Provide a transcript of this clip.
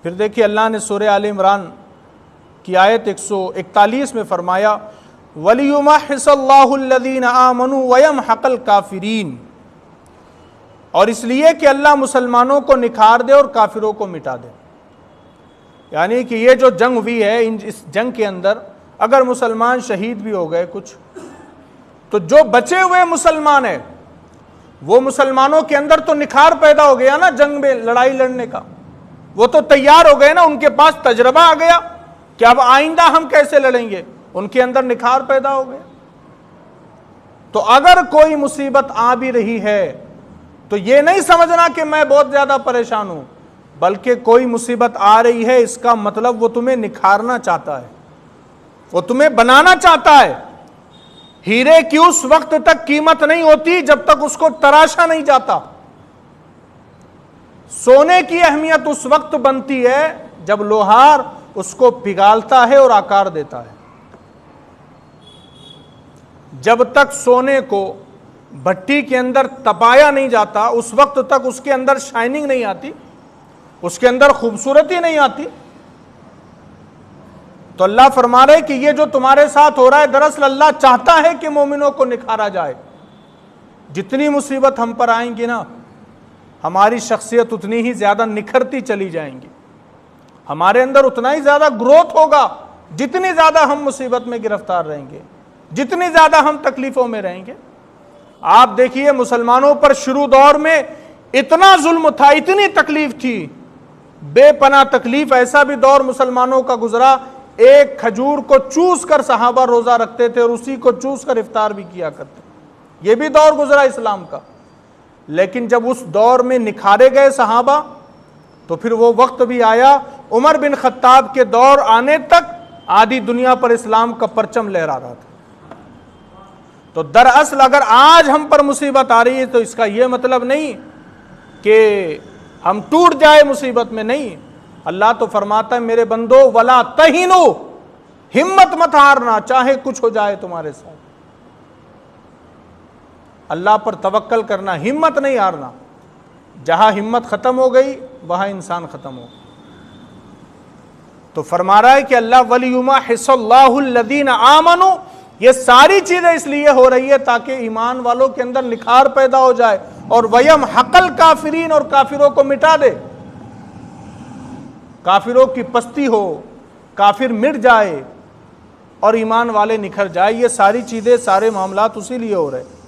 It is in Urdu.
پھر دیکھیے اللہ نے سورہ آل عمران کی آیت 141 میں فرمایا وَلِيُمَحِّصَ اللَّهُ الَّذِينَ آمَنُوا وَيَمْحَقَ الْكَافِرِينَ، اور اس لیے کہ اللہ مسلمانوں کو نکھار دے اور کافروں کو مٹا دے۔ یعنی کہ یہ جو جنگ ہوئی ہے، اس جنگ کے اندر اگر مسلمان شہید بھی ہو گئے کچھ، تو جو بچے ہوئے مسلمان ہیں وہ مسلمانوں کے اندر تو نکھار پیدا ہو گیا نا، جنگ میں لڑائی لڑنے کا، وہ تو تیار ہو گئے نا، ان کے پاس تجربہ آ گیا کہ اب آئندہ ہم کیسے لڑیں گے، ان کے اندر نکھار پیدا ہو گیا۔ تو اگر کوئی مصیبت آ بھی رہی ہے تو یہ نہیں سمجھنا کہ میں بہت زیادہ پریشان ہوں، بلکہ کوئی مصیبت آ رہی ہے اس کا مطلب وہ تمہیں نکھارنا چاہتا ہے، وہ تمہیں بنانا چاہتا ہے۔ ہیرے کی اس وقت تک قیمت نہیں ہوتی جب تک اس کو تراشا نہیں جاتا۔ سونے کی اہمیت اس وقت بنتی ہے جب لوہار اس کو پگھالتا ہے اور آکار دیتا ہے۔ جب تک سونے کو بھٹی کے اندر تپایا نہیں جاتا اس وقت تک اس کے اندر شائننگ نہیں آتی، اس کے اندر خوبصورتی نہیں آتی۔ تو اللہ فرما رہے کہ یہ جو تمہارے ساتھ ہو رہا ہے، دراصل اللہ چاہتا ہے کہ مومنوں کو نکھارا جائے۔ جتنی مصیبت ہم پر آئیں گی نا، ہماری شخصیت اتنی ہی زیادہ نکھرتی چلی جائیں گی، ہمارے اندر اتنا ہی زیادہ گروتھ ہوگا۔ جتنی زیادہ ہم مصیبت میں گرفتار رہیں گے، جتنی زیادہ ہم تکلیفوں میں رہیں گے۔ آپ دیکھیے مسلمانوں پر شروع دور میں اتنا ظلم تھا، اتنی تکلیف تھی، بے پناہ تکلیف۔ ایسا بھی دور مسلمانوں کا گزرا، ایک کھجور کو چوس کر صحابہ روزہ رکھتے تھے اور اسی کو چوس کر افطار بھی کیا کرتے، یہ بھی دور گزرا اسلام کا۔ لیکن جب اس دور میں نکھارے گئے صحابہ تو پھر وہ وقت بھی آیا، عمر بن خطاب کے دور آنے تک آدھی دنیا پر اسلام کا پرچم لہرا رہا تھا۔ تو دراصل اگر آج ہم پر مصیبت آ رہی ہے تو اس کا یہ مطلب نہیں کہ ہم ٹوٹ جائے مصیبت میں، نہیں۔ اللہ تو فرماتا ہے میرے بندو ولا تہنو، ہمت مت ہارنا چاہے کچھ ہو جائے تمہارے ساتھ۔ اللہ پر توکل کرنا، ہمت نہیں ہارنا۔ جہاں ہمت ختم ہو گئی وہاں انسان ختم ہو گیا۔ تو فرما رہا ہے کہ اللہ وَلِيُمَحِّصَ اللَّهُ الَّذِينَ آمَنُوا، یہ ساری چیزیں اس لیے ہو رہی ہے تاکہ ایمان والوں کے اندر نکھار پیدا ہو جائے، اور وَيَمْحَقَ الْكَافِرِينَ، اور کافروں کو مٹا دے، کافروں کی پستی ہو، کافر مٹ جائے اور ایمان والے نکھر جائے۔ یہ ساری چیزیں، سارے معاملات اسی لیے ہو رہے ہیں۔